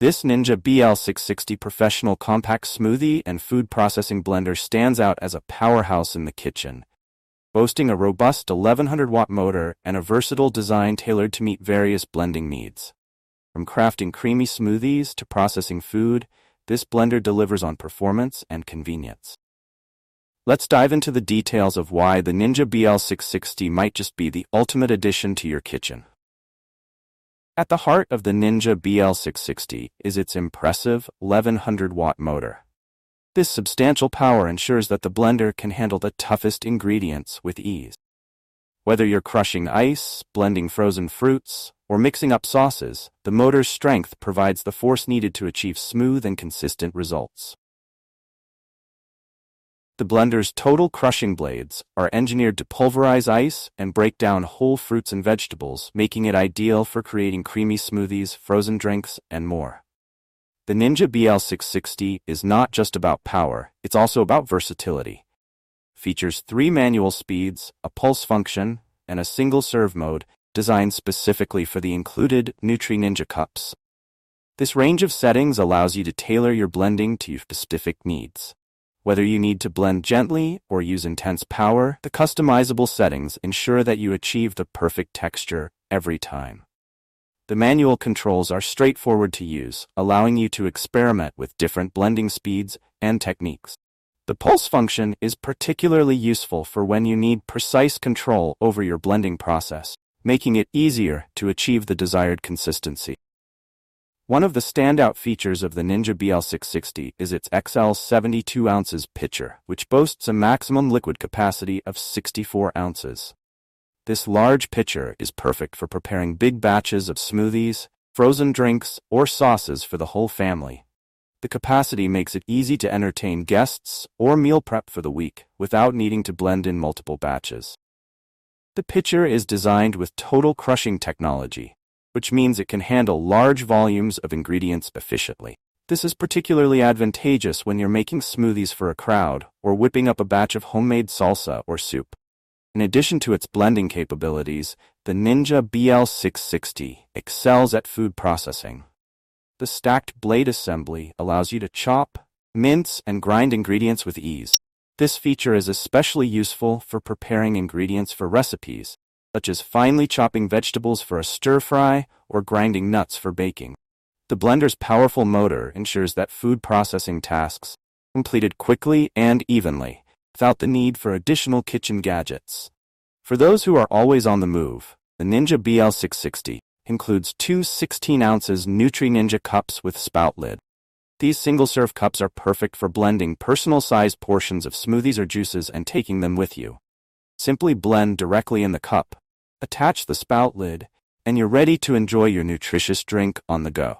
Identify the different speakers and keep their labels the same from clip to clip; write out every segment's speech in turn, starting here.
Speaker 1: This Ninja BL660 Professional Compact Smoothie and Food Processing Blender stands out as a powerhouse in the kitchen, boasting a robust 1100-watt motor and a versatile design tailored to meet various blending needs. From crafting creamy smoothies to processing food, this blender delivers on performance and convenience. Let's dive into the details of why the Ninja BL660 might just be the ultimate addition to your kitchen. At the heart of the Ninja BL660 is its impressive 1100-watt motor. This substantial power ensures that the blender can handle the toughest ingredients with ease. Whether you're crushing ice, blending frozen fruits, or mixing up sauces, the motor's strength provides the force needed to achieve smooth and consistent results. The blender's total crushing blades are engineered to pulverize ice and break down whole fruits and vegetables, making it ideal for creating creamy smoothies, frozen drinks, and more. The Ninja BL660 is not just about power, it's also about versatility. Features 3 manual speeds, a pulse function, and a single serve mode designed specifically for the included Nutri Ninja cups. This range of settings allows you to tailor your blending to your specific needs. Whether you need to blend gently or use intense power, the customizable settings ensure that you achieve the perfect texture every time. The manual controls are straightforward to use, allowing you to experiment with different blending speeds and techniques. The pulse function is particularly useful for when you need precise control over your blending process, making it easier to achieve the desired consistency. One of the standout features of the Ninja BL660 is its XL 72 ounces pitcher, which boasts a maximum liquid capacity of 64 ounces. This large pitcher is perfect for preparing big batches of smoothies, frozen drinks, or sauces for the whole family. The capacity makes it easy to entertain guests or meal prep for the week without needing to blend in multiple batches. The pitcher is designed with total crushing technology, which means it can handle large volumes of ingredients efficiently. This is particularly advantageous when you're making smoothies for a crowd or whipping up a batch of homemade salsa or soup. In addition to its blending capabilities, the Ninja BL660 excels at food processing. The stacked blade assembly allows you to chop, mince, and grind ingredients with ease. This feature is especially useful for preparing ingredients for recipes, such as finely chopping vegetables for a stir-fry or grinding nuts for baking. The blender's powerful motor ensures that food processing tasks are completed quickly and evenly, without the need for additional kitchen gadgets. For those who are always on the move, the Ninja BL660 includes 2 16 ounces Nutri Ninja cups with spout lid. These single-serve cups are perfect for blending personal-sized portions of smoothies or juices and taking them with you. Simply blend directly in the cup, attach the spout lid, and you're ready to enjoy your nutritious drink on the go.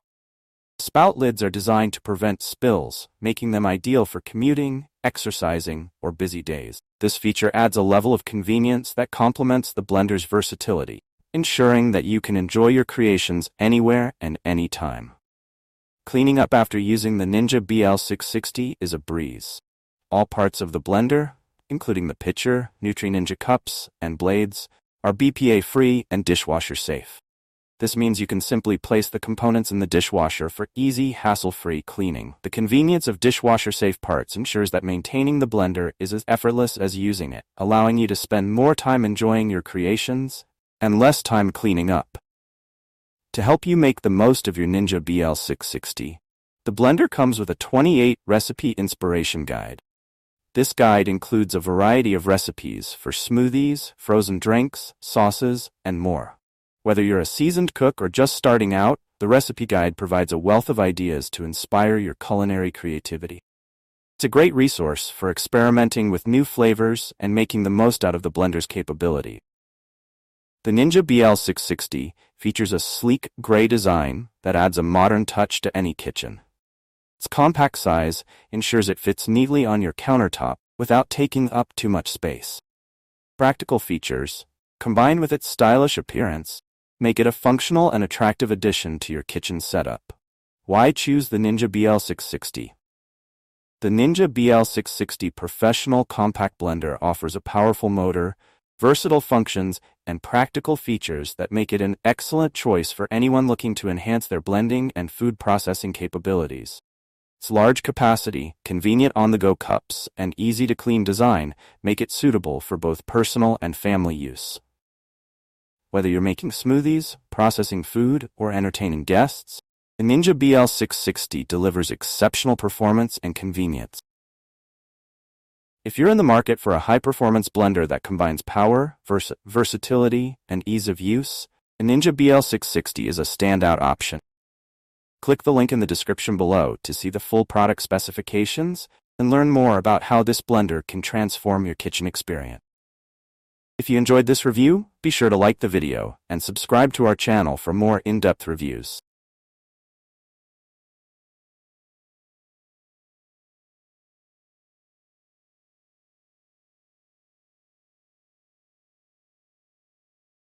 Speaker 1: Spout lids are designed to prevent spills, making them ideal for commuting, exercising, or busy days. This feature adds a level of convenience that complements the blender's versatility, ensuring that you can enjoy your creations anywhere and anytime. Cleaning up after using the Ninja BL660 is a breeze. All parts of the blender, including the pitcher, Nutri Ninja cups, and blades, are BPA-free and dishwasher-safe. This means you can simply place the components in the dishwasher for easy, hassle-free cleaning. The convenience of dishwasher-safe parts ensures that maintaining the blender is as effortless as using it, allowing you to spend more time enjoying your creations and less time cleaning up. To help you make the most of your Ninja BL660, the blender comes with a 28-recipe inspiration guide. This guide includes a variety of recipes for smoothies, frozen drinks, sauces, and more. Whether you're a seasoned cook or just starting out, the recipe guide provides a wealth of ideas to inspire your culinary creativity. It's a great resource for experimenting with new flavors and making the most out of the blender's capability. The Ninja BL660 features a sleek gray design that adds a modern touch to any kitchen. Its compact size ensures it fits neatly on your countertop without taking up too much space. Practical features, combined with its stylish appearance, make it a functional and attractive addition to your kitchen setup. Why choose the Ninja BL660? The Ninja BL660 Professional Compact Blender offers a powerful motor, versatile functions, and practical features that make it an excellent choice for anyone looking to enhance their blending and food processing capabilities. Its large capacity, convenient on-the-go cups, and easy-to-clean design make it suitable for both personal and family use. Whether you're making smoothies, processing food, or entertaining guests, the Ninja BL660 delivers exceptional performance and convenience. If you're in the market for a high-performance blender that combines power, versatility, and ease of use, the Ninja BL660 is a standout option. Click the link in the description below to see the full product specifications and learn more about how this blender can transform your kitchen experience. If you enjoyed this review, be sure to like the video and subscribe to our channel for more in-depth reviews.